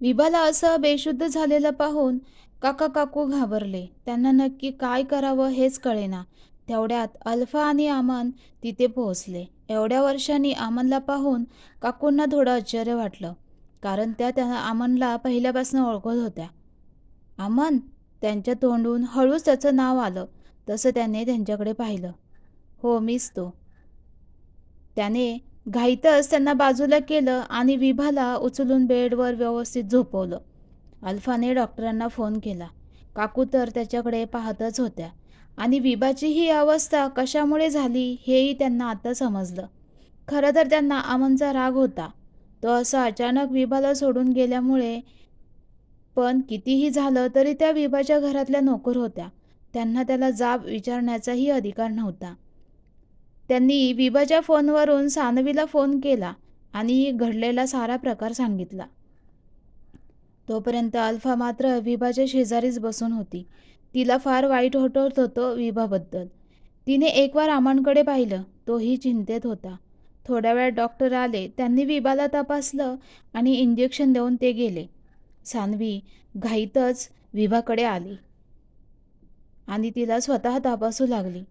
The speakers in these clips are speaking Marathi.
विभाला असं बेशुद्ध झालेलं पाहून काका काकू घाबरले. त्यांना नक्की काय करावं हेच कळेना. तेवढ्यात अल्फा आणि अमन तिथे पोहोचले. एवढ्या वर्षांनी अमनला पाहून काकूंना थोडं आश्चर्य वाटलं, कारण त्या अमनला पहिल्यापासून ओळखत होत्या. अमन, त्यांच्या तोंडून हळूच त्याचं नाव आलं. तसं त्याने त्यांच्याकडे पाहिलं. हो, मीच तो. त्याने घाईतच त्यांना बाजूला केलं आणि विभाला उचलून बेडवर व्यवस्थित झोपवलं. अल्फाने डॉक्टरांना फोन केला. काकू तर त्याच्याकडे पाहतच होत्या आणि विभाची ही अवस्था कशामुळे झाली हेही त्यांना आता समजलं. खरं तर त्यांना अमनचा राग होता. तो असं अचानक विभाला सोडून गेल्यामुळे. पण कितीही झालं तरी त्या विभाच्या घरातल्या नोकर होत्या. त्यांना त्याला जाब विचारण्याचाही अधिकार नव्हता. त्यांनी विभाच्या फोनवरून सानवीला फोन केला आणि घडलेला सारा प्रकार सांगितला. तोपर्यंत अल्फा मात्र विभाच्या शेजारीच बसून होती. तिला फार वाईट वाटत होतं विभाबद्दल. तिने एकवार अमनकडे पाहिलं. तोही चिंतेत होता. थोड्या वेळात डॉक्टर आले. त्यांनी विभाला तपासलं आणि इंजेक्शन देऊन ते गेले. सानवी घाईतच विभाकडे आली आणि तिला स्वतः तपासू लागली.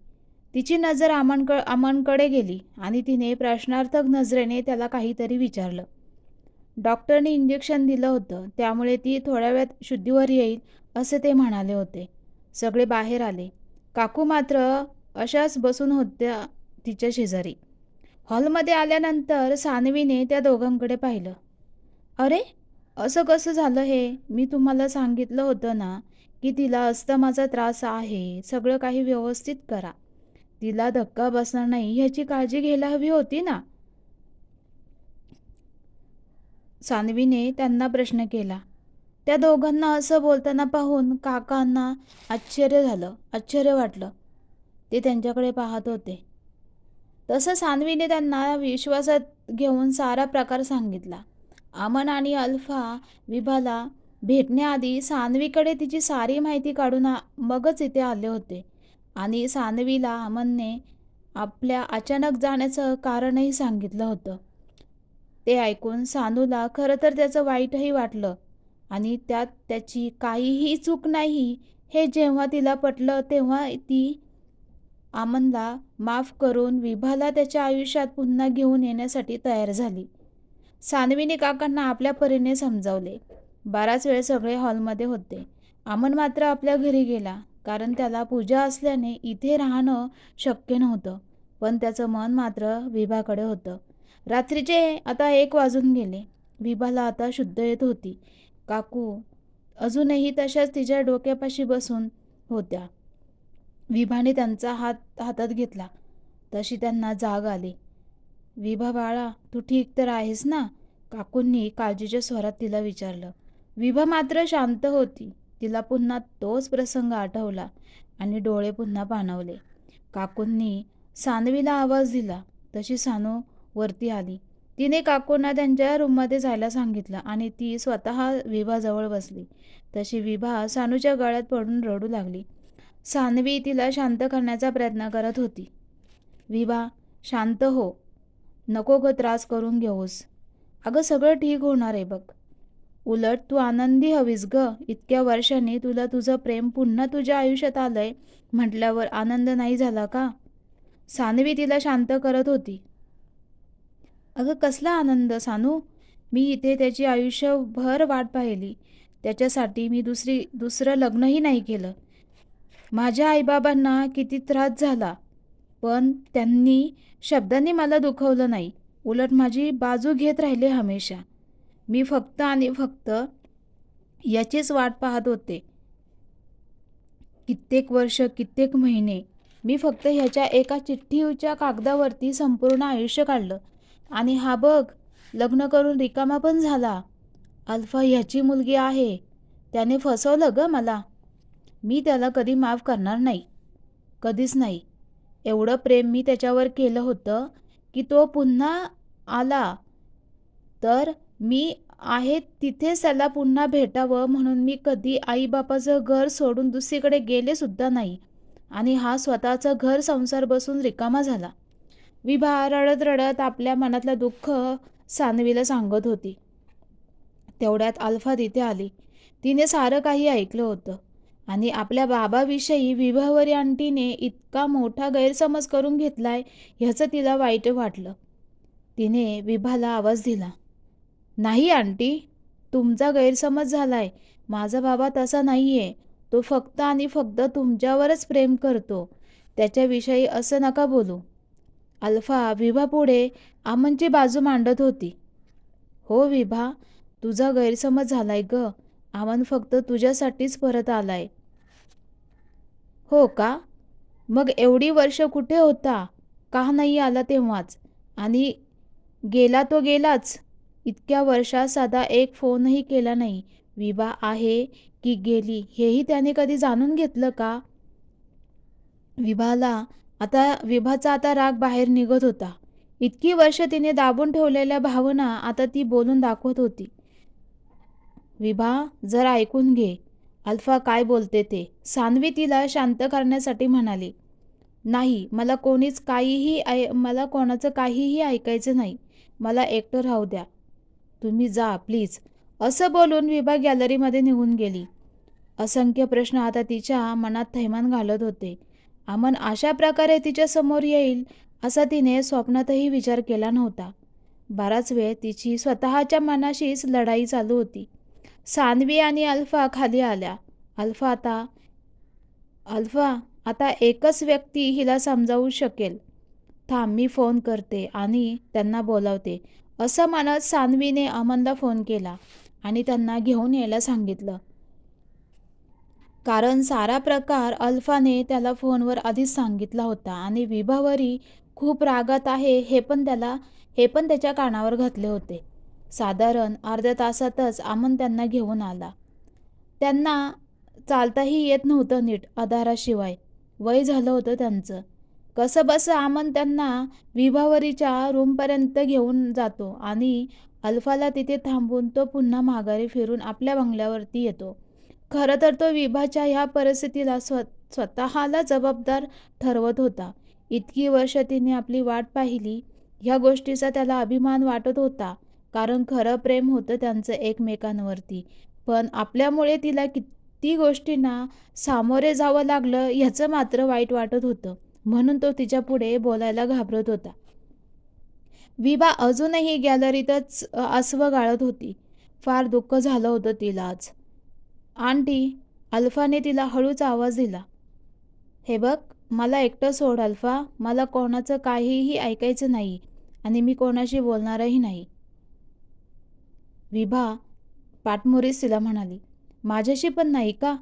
तिची नजर अमनकडे गेली आणि तिने प्रश्नार्थक नजरेने त्याला काहीतरी विचारलं. डॉक्टरने इंजेक्शन दिलं होतं, त्यामुळे ती थोड्या वेळात शुद्धीवर येईल असे ते म्हणाले होते. सगळे बाहेर आले. काकू मात्र अशाच बसून होत्या तिच्या शेजारी. हॉलमध्ये आल्यानंतर सानवीने त्या दोघांकडे पाहिलं. अरे, असं कसं झालं हे? मी तुम्हाला सांगितलं होतं ना की तिला अस्थमाचा त्रास आहे. सगळं काही व्यवस्थित करा. तिला धक्का बसणार नाही ह्याची काळजी घ्यायला हवी होती ना. सानवीने त्यांना प्रश्न केला. त्या दोघांना असं बोलताना पाहून काकांना आश्चर्य वाटलं. ते त्यांच्याकडे पाहत होते. तसं सानवीने त्यांना विश्वासात घेऊन सारा प्रकार सांगितला. अमन आणि अल्फा विभाला भेटण्याआधी सानवीकडे तिची सारी माहिती काढून मगच इथे आले होते आणि सानवीला अमनने आपल्या अचानक जाण्याचं कारणही सांगितलं होतं. ते ऐकून सानूला खरं तर त्याचं वाईटही वाटलं आणि त्यात त्याची काहीही चूक नाही हे जेव्हा तिला पटलं तेव्हा ती अमनला माफ करून विभाला त्याच्या आयुष्यात पुन्हा घेऊन येण्यासाठी तयार झाली. सानवीने काकांना आपल्या परीने समजावले. बराच वेळ सगळे हॉलमध्ये होते. अमन मात्र आपल्या घरी गेला, कारण त्याला पूजा असल्याने इथे राहणं शक्य नव्हतं. पण त्याचं मन मात्र विभाकडे होतं. रात्रीचे आता 1 वाजून गेले. विभाला आता शुद्ध येत होती. काकू अजूनही तशाच तिच्या डोक्यापाशी बसून होत्या. विभाने त्यांचा हात हातात घेतला तशी त्यांना जाग आली. विभा बाळा, तू ठीक तर आहेस ना? काकूंनी काळजीच्या स्वरात तिला विचारलं. विभा मात्र शांत होती. तिला पुन्हा तोच प्रसंग आठवला आणि डोळे पुन्हा पाणावले. काकूंनी सानवीला आवाज दिला तशी सानू वरती आली. तिने काकूंना त्यांच्या रूममध्ये जायला सांगितलं आणि ती स्वतः विभाजवळ बसली. तशी विभा सानूच्या गळ्यात पडून रडू लागली. सानवी तिला शांत करण्याचा प्रयत्न करत होती. विभा, शांत हो. नको ग त्रास करून घेऊस. अगं, सगळं ठीक होणार आहे बघ. उलट तू आनंदी हवीस ग. इतक्या वर्षांनी तुला तुझं प्रेम पुन्हा तुझ्या आयुष्यात आलंय म्हटल्यावर आनंद नाही झाला का? सानवी तिला शांत करत होती. अगं, कसला आनंद सानू? मी इथे त्याची आयुष्यभर वाट पाहिली. त्याच्यासाठी मी दुसरं लग्नही नाही केलं. माझ्या आईबाबांना किती त्रास झाला, पण त्यांनी शब्दांनी मला दुखवलं नाही. उलट माझी बाजू घेत राहिले हमेशा. मी फक्त आणि फक्त याचीच वाट पाहत होते. कित्येक वर्ष, कित्येक महिने मी फक्त ह्याच्या एका चिठ्ठीच्या कागदावरती संपूर्ण आयुष्य काढलं आणि हा बघ, लग्न करून रिकामा पण झाला. अल्फा ह्याची मुलगी आहे. त्याने फसवलं ग मला. मी त्याला कधी माफ करणार नाही. कधीच नाही. एवढं प्रेम मी त्याच्यावर केलं होतं की तो पुन्हा आला तर मी आहे तिथेच त्याला पुन्हा भेटावं म्हणून मी कधी आईबापाचं घर सोडून दुसरीकडे गेले सुद्धा नाही आणि हा स्वतःचा घर संसार बसून रिकामा झाला. विभा रडत रडत आपल्या मनातलं दुःख सानवीला सांगत होती. तेवढ्यात अल्फा तिथे आली. तिने सारं काही ऐकलं होतं आणि आपल्या बाबाविषयी विभावरी आंटीने इतका मोठा गैरसमज करून घेतलाय ह्याचं तिला वाईट वाटलं. तिने विभाला आवाज दिला, नाही आंटी, तुमचा गैरसमज झालाय. माझा बाबा तसा नाहीये. तो फक्त आणि फक्त तुमच्यावरच प्रेम करतो. त्याच्याविषयी असं नका बोलू. अल्फा विभापुढे अमनची बाजू मांडत होती. हो विभा, तुझा गैरसमज झालाय ग. अमन फक्त तुझ्यासाठीच परत आलाय. हो का? मग एवढी वर्ष कुठे होता? का नाही आला तेव्हाच? आणि गेला तो गेलाच. इतक्या वर्षात साधा एक फोनही केला नाही. विभा आहे की गेली हेही त्याने कधी जाणून घेतलं का? विभाचा आता राग बाहेर निघत होता. इतकी वर्ष तिने दाबून ठेवलेल्या भावना आता ती बोलून दाखवत होती. विभा, जरा ऐकून घे. अल्फा काय बोलते ते. सान्वी तिला शांत करण्यासाठी म्हणाली. नाही, मला कोणाचं काहीही ऐकायचं नाही. मला एकटं राहू द्या. तुम्ही जा प्लीज. असं बोलून विभा गॅलरीमध्ये निघून गेली. असंख्य प्रश्न आता तिच्या मनात थैमान घालत होते. अमन अशा प्रकारे तिच्या समोर येईल असा तिने स्वप्नातही विचार केला नव्हता. बराच वेळ तिची स्वतःच्या मनाशीच लढाई चालू होती. सान्वी आणि अल्फा खाली आल्या. अल्फा आता एकच व्यक्ती हिला समजावू शकेल. थांब, मी फोन करते आणि त्यांना बोलावते. असं म्हणत सान्वीने अमनला फोन केला आणि त्यांना घेऊन यायला सांगितलं. कारण सारा प्रकार अल्फाने त्याला फोनवर आधीच सांगितला होता आणि विभावरी खूप रागात आहे हे पण त्याच्या कानावर घातले होते. साधारण अर्ध्या तासातच अमन त्यांना घेऊन आला. त्यांना चालताही येत नव्हतं नीट आधाराशिवाय. वय झालं होतं त्यांचं. कसंबसं अमन त्यांना विभावरीच्या रूमपर्यंत घेऊन जातो आणि अल्फाला तिथे थांबून तो पुन्हा माघारी फिरून आपल्या बंगल्यावरती येतो. खरं तर तो विभाच्या ह्या परिस्थितीला स्वतःला जबाबदार ठरवत होता. इतकी वर्ष तिने आपली वाट पाहिली ह्या गोष्टीचा त्याला अभिमान वाटत होता. कारण खरं प्रेम होतं त्यांचं एकमेकांवरती. पण आपल्यामुळे तिला किती गोष्टींना सामोरे जावं लागलं ह्याचं मात्र वाईट वाटत होतं. म्हणून तो तिच्यापुढे बोलायला घाबरत होता. विभा अजूनही गॅलरीतच आसवं गाळत होती. फार दुःख झालं होतं तिला आज. आंटी, अल्फाने तिला हळूच आवाज दिला. हे बघ, मला एकटं सोड अल्फा. मला कोणाचं काहीही ऐकायचं नाही आणि मी कोणाशी बोलणारही नाही. विभा पाठमोरीच तिला म्हणाली. माझ्याशी पण नाही का?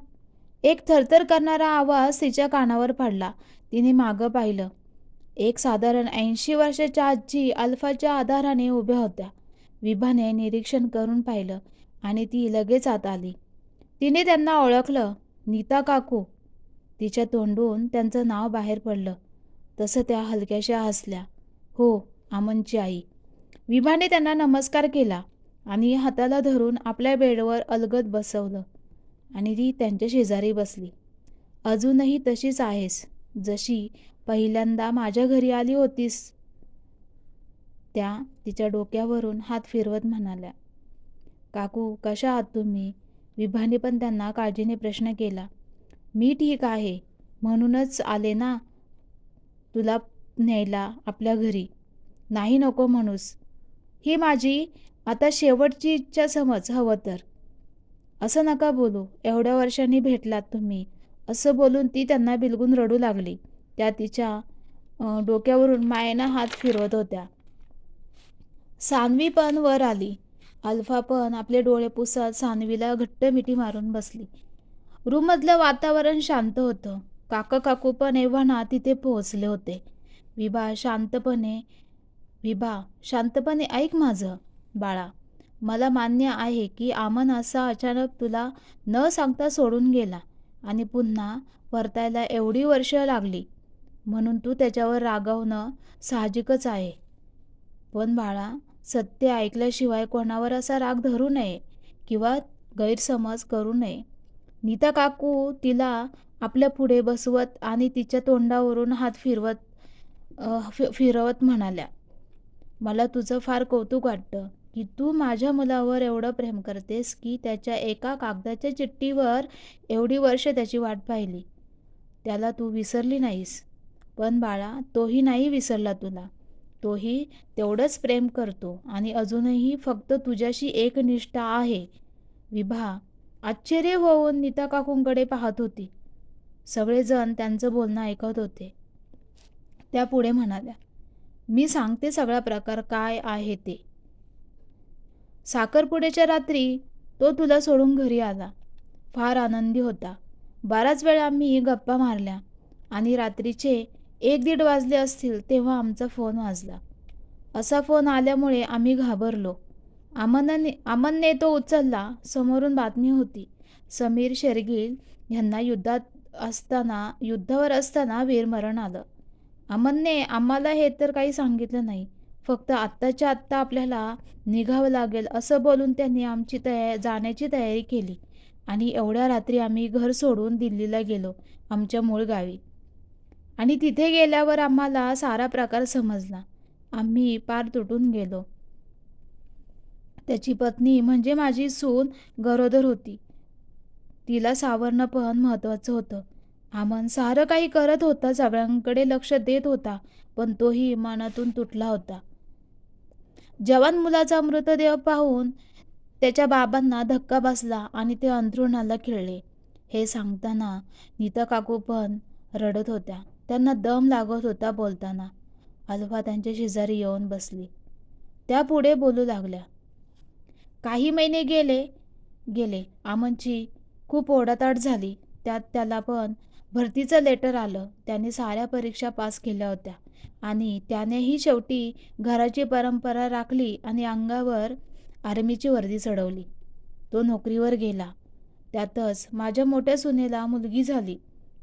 एक थरथर करणारा आवाज तिच्या कानावर पडला. तिने मागं पाहिलं. एक साधारण 80 वर्षाच्या आजी अल्फाच्या आधाराने उभ्या होत्या. विभाने निरीक्षण करून पाहिलं आणि ती लगेच आत आली. तिने त्यांना ओळखलं. नीता काकू. तिच्या तोंडून त्यांचं नाव बाहेर पडलं. तसं त्या हलक्याशा हसल्या. हो, अमनची आई. विभाने त्यांना नमस्कार केला आणि हाताला धरून आपल्या बेडवर अलगद बसवलं आणि ती त्यांच्या शेजारी बसली. अजूनही तशीच आहेस जशी पहिल्यांदा माझ्या घरी आली होतीस, त्या तिच्या डोक्यावरून हात फिरवत म्हणाल्या. काकू, कशा आहात तुम्ही? विभाने पण त्यांना काळजीने प्रश्न केला. मी ठीक आहे, म्हणूनच आले ना तुला न्यायला आपल्या घरी. नाही नको म्हणूस. ही माझी आता शेवटची इच्छा समज हवं तर. असं नका बोलू. एवढ्या वर्षांनी भेटलात तुम्ही. असं बोलून ती त्यांना बिलगून रडू लागली. त्या तिच्या डोक्यावरून मायेनं हात फिरवत होत्या. सान्वी पण वर आली. अल्फा पण आपले डोळे पुसत सान्वीला घट्ट मिठी मारून बसली. रूममधलं वातावरण शांत होतं. काका काकू पण एव्हाना तिथे पोहोचले होते. विभा शांतपणे ऐक माझं बाळा. मला मान्य आहे की अमन असा अचानक तुला न सांगता सोडून गेला आणि पुन्हा परतायला एवढी वर्ष लागली. म्हणून तू त्याच्यावर रागावणं साहजिकच आहे. पण बाळा, सत्य ऐकल्याशिवाय कोणावर असा राग धरू नये किंवा गैरसमज करू नये. नीता काकू तिला आपल्या पुढे बसवत आणि तिच्या तोंडावरून हात फिरवत म्हणाल्या. मला तुझं फार कौतुक वाटतं. की तू माझ्या मुलावर एवढं प्रेम करतेस की त्याच्या एका कागदाच्या चिठ्ठीवर एवढी वर्ष त्याची वाट पाहिली. त्याला तू विसरली नाहीस. पण बाळा, तोही नाही विसरला तुला. तोही तेवढंच प्रेम करतो आणि अजूनही फक्त तुझ्याशी एकनिष्ठा आहे. विभा आश्चर्य होऊन नीता काकूंकडे पाहत होती. सगळेजण त्यांचं बोलणं ऐकत होते. त्या पुढे म्हणाल्या, मी सांगते सगळा प्रकार काय आहे ते. साखरपुड्याच्या रात्री तो तुला सोडून घरी आला. फार आनंदी होता. बराच वेळ आम्ही गप्पा मारल्या आणि रात्रीचे 1-1:30 वाजले असतील तेव्हा आमचा फोन वाजला. असा फोन आल्यामुळे आम्ही घाबरलो. अमनने तो उचलला. समोरून बातमी होती. समीर शेरगील यांना युद्धावर असताना वीरमरण आलं. अमनने आम्हाला हे तर काही सांगितलं नाही. फक्त आत्ताच्या आत्ता आपल्याला निघावं लागेल असं बोलून त्यांनी आमची जाण्याची तयारी केली आणि एवढ्या रात्री आम्ही घर सोडून दिल्लीला गेलो, आमच्या मूळ गावी. आणि तिथे गेल्यावर आम्हाला सारा प्रकार समजला. आम्ही पार तुटून गेलो. त्याची पत्नी म्हणजे माझी सून गरोदर होती. तिला सावरणं पण महत्त्वाचं होतं. अमन सारं काही करत होता, सगळ्यांकडे लक्ष देत होता, पण तोही मनातून तुटला होता. जवान मुलाचा मृतदेह पाहून त्याच्या बाबांना धक्का बसला आणि ते अंथरुणाला खिळले. हे सांगताना नीता काकू पण रडत होत्या. त्यांना दम लागत होता बोलताना. अल्फा त्यांच्या शेजारी येऊन बसली. त्या पुढे बोलू लागल्या. काही महिने गेले. अमनची खूप ओढाताण झाली. त्यात त्याला पण भरतीचं लेटर आलं. त्याने साऱ्या परीक्षा पास केल्या होत्या आणि त्यानेही शेवटी घराची परंपरा राखली आणि अंगावर आर्मीची वर्दी चढवली. तो नोकरीवर गेला. त्यातच माझ्या मोठ्या सुनेला मुलगी झाली.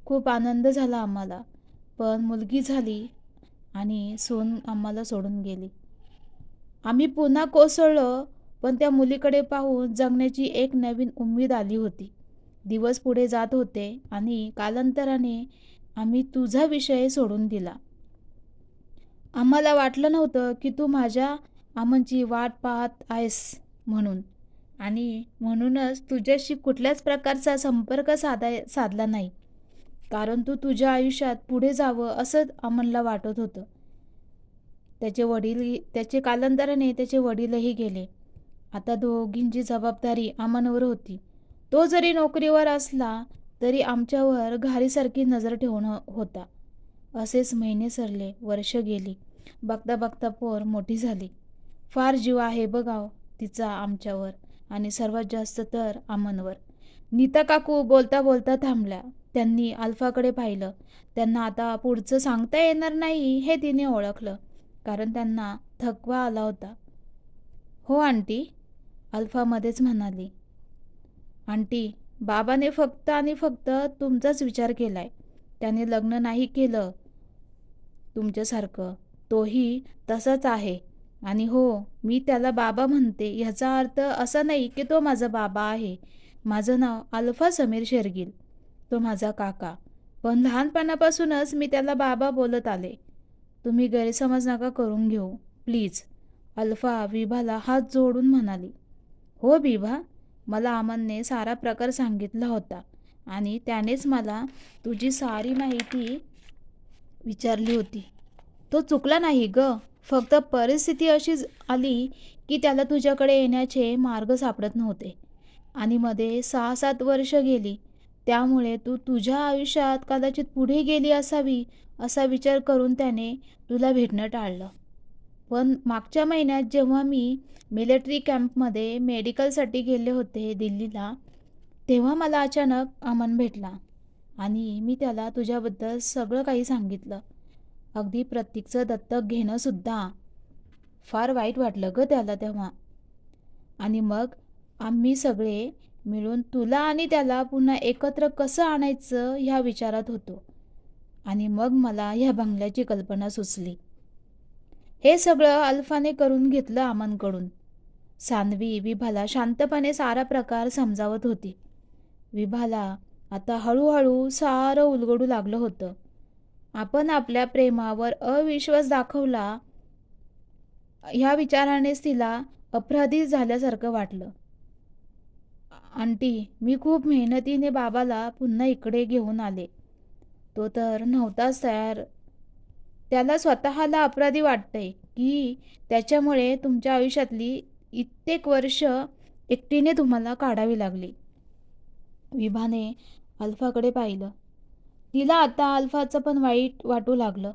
खूप आनंद झाला आम्हाला. पण मुलगी झाली आणि सून आम्हाला सोडून गेली. आम्ही पुन्हा कोसळलो, पण त्या मुलीकडे पाहून जगण्याची एक नवीन उमेद आली होती. दिवस पुढे जात होते आणि कालांतराने आम्ही तुझा विषय सोडून दिला. आम्हाला वाटलं नव्हतं की तू माझ्या अमनची वाट पाहत आहेस म्हणून, आणि म्हणूनच तुझ्याशी कुठल्याच प्रकारचा संपर्क साधला नाही. कारण तू तुझ्या आयुष्यात पुढे जावं असं अमनला वाटत होतं. कालांतराने त्याचे वडीलही गेले. आता दोघींची जबाबदारी अमनवर होती. तो जरी नोकरीवर असला तरी आमच्यावर घारीसारखी नजर ठेवून होता. असेच महिने सरले, वर्ष गेली. बघता बघता पोर मोठी झाली. फार जीव आहे बघाव तिचा आमच्यावर आणि सर्वात जास्त तर अमनवर. नीता काकू बोलता बोलता थांबल्या. त्यांनी अल्फाकडे पाहिलं. त्यांना आता पुढचं सांगता येणार नाही हे तिने ओळखलं, कारण त्यांना थकवा आला होता. हो आंटी, अल्फा मध्येच म्हणाली. आंटी, बाबाने फक्त आणि फक्त तुमचाच विचार केलाय. त्याने लग्न नाही केलं तुमच्यासारखं. तोही तसाच आहे. आणि हो, मी त्याला बाबा म्हणते ह्याचा अर्थ असा नाही की तो माझा बाबा आहे. माझं नाव अल्फा समीर शेरगील. तो माझा काका. पण लहानपणापासूनच मी त्याला बाबा बोलत आले. तुम्ही गैरसमज नका करून घेऊ प्लीज. अल्फा विभाला हात जोडून म्हणाली. हो विभा, मला अमनने सारा प्रकार सांगितला होता आणि त्यानेच मला तुझी सारी माहिती विचारली होती. तो चुकला नाही ग. फक्त परिस्थिती अशी आली की त्याला तुझ्याकडे येण्याचे मार्ग सापडत नव्हते. आणि मध्ये 6-7 वर्ष गेली. त्यामुळे तू तुझ्या आयुष्यात कदाचित पुढे गेली असावी असा विचार करून त्याने तुला भेटणं टाळलं. पण मागच्या महिन्यात जेव्हा मी मिलिटरी कॅम्पमध्ये मेडिकलसाठी गेले होते दिल्लीला, तेव्हा मला अचानक अमन भेटला आणि मी त्याला तुझ्याबद्दल सगळं काही सांगितलं. अगदी प्रतीकचं दत्तक घेणं सुद्धा. फार वाईट वाटलं ग त्याला तेव्हा. आणि मग आम्ही सगळे मिळून तुला आणि त्याला पुन्हा एकत्र कसं आणायचं ह्या विचारात होतो. आणि मग मला ह्या बंगल्याची कल्पना सुचली. हे सगळं अल्फाने करून घेतलं अमनकडून. सान्वी विभाला शांतपणे सारा प्रकार समजावत होती. विभाला आता हळूहळू सारं उलगडू लागलं होतं. आपण आपल्या प्रेमावर अविश्वास दाखवला ह्या विचारानेच तिला अपराधी झाल्यासारखं वाटलं. आंटी, मी खूप मेहनतीने बाबाला पुन्हा इकडे घेऊन आले. तो तर नव्हताच तयार. त्याला स्वतःला अपराधी वाटतंय की त्याच्यामुळे तुमच्या आयुष्यातली कित्येक वर्ष एकटीने तुम्हाला काढावी लागली. विभाने अल्फाकडे पाहिलं. तिला आता अल्फाचं पण वाईट वाटू लागलं.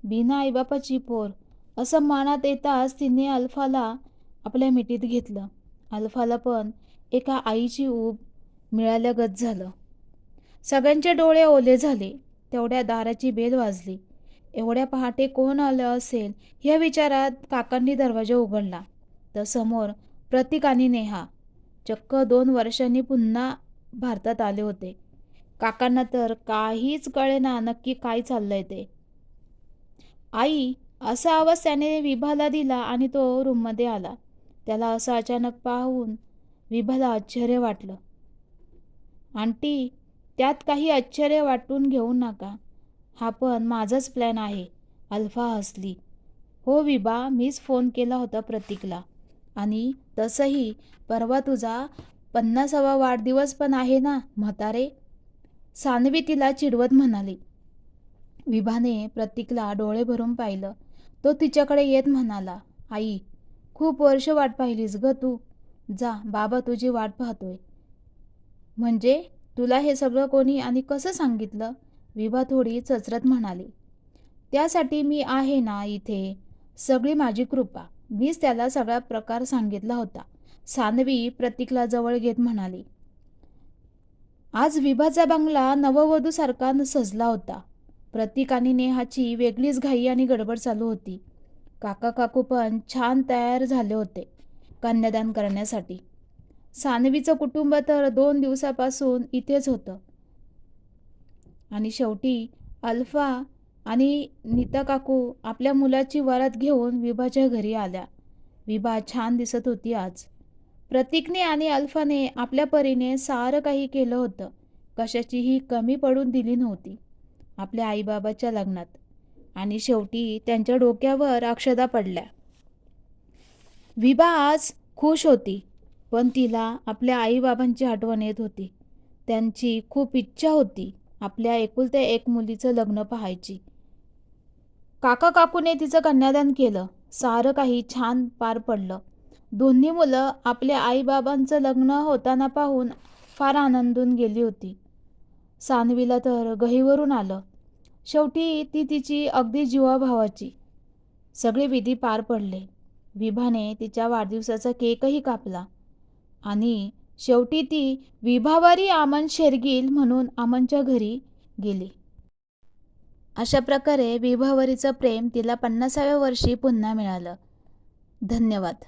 बिना आईबापाची पोर असं मनात येताच तिने अल्फाला आपल्या मिठीत घेतलं. अल्फाला पण एका आईची ऊब मिळाल्यागत झालं. सगळ्यांचे डोळे ओले झाले. तेवढ्या दाराची बेल वाजली. एवढ्या पहाटे कोण आलं असेल या विचारात काकांनी दरवाजा उघडला. तर समोर प्रतीक आणि नेहा चक्क 2 वर्षांनी पुन्हा भारतात आले होते. काकांना तर काहीच कळेना नक्की काय चाललंय ते. आई, असा आवाज त्याने विभाला दिला आणि तो रूममध्ये आला. त्याला असं अचानक पाहून विभाला आश्चर्य वाटलं. आंटी, त्यात काही आश्चर्य वाटून घेऊ नका. हा पण माझाच प्लॅन आहे. अल्फा हसली. हो विभा, मीच फोन केला होता प्रतीकला. आणि तसंही परवा तुझा 50वा वाढदिवस पण आहे ना म्हातारे. सानवी तिला चिडवत म्हणाली. विभाने प्रतीकला डोळे भरून पाहिलं. तो तिच्याकडे येत म्हणाला, आई, खूप वर्ष वाट पाहिलीस ग तू. जा, बाबा तुझी वाट पाहतोय. म्हणजे तुला हे सगळं कोणी आणि कसं सांगितलं? विभा थोडी चचरत म्हणाली. त्यासाठी मी आहे ना इथे. सगळी माझी कृपा. मीच त्याला सगळा प्रकार सांगितला होता. सानवी प्रतीकला जवळ घेत म्हणाली. आज विभाचा बंगला नववधूसारखा सजला होता. प्रतीक आणि नेहाची वेगळीच घाई आणि गडबड चालू होती. काका काकू पण छान तयार झाले होते कन्यादान करण्यासाठी. सानवीचं कुटुंब तर 2 दिवसापासून इथेच होतं. आणि शेवटी अल्फा आणि नीता काकू आपल्या मुलाची वरात घेऊन विभाच्या घरी आल्या. विभा छान दिसत होती आज. प्रतीकने आणि अल्फाने आपल्या परीने सारं काही केलं होतं. कशाचीही कमी पडून दिली नव्हती आपल्या आईबाबाच्या लग्नात. आणि शेवटी त्यांच्या डोक्यावर अक्षदा पडल्या. विभा आज खुश होती, पण तिला आपल्या आईबाबांची आठवण येत होती. त्यांची खूप इच्छा होती आपल्या एकुलत्या एक मुलीचं लग्न पाहायची. काका काकूने तिचं कन्यादान केलं. सारं काही छान पार पडलं. दोन्ही मुलं आपल्या आईबाबांचं लग्न होताना पाहून फार आनंदून गेली होती. सानवीला तर गहिवरून आलं. शेवटी ती तिची अगदी जीवाभावाची. सगळे विधी पार पडले. विभाने तिच्या वाढदिवसाचा केकही कापला आणि शेवटी ती विभावारी आमन शेरगील म्हणून आमनच्या घरी गेली. अशा प्रकारे विभावरीचं प्रेम तिला 50व्या वर्षी पुन्हा मिळालं. धन्यवाद.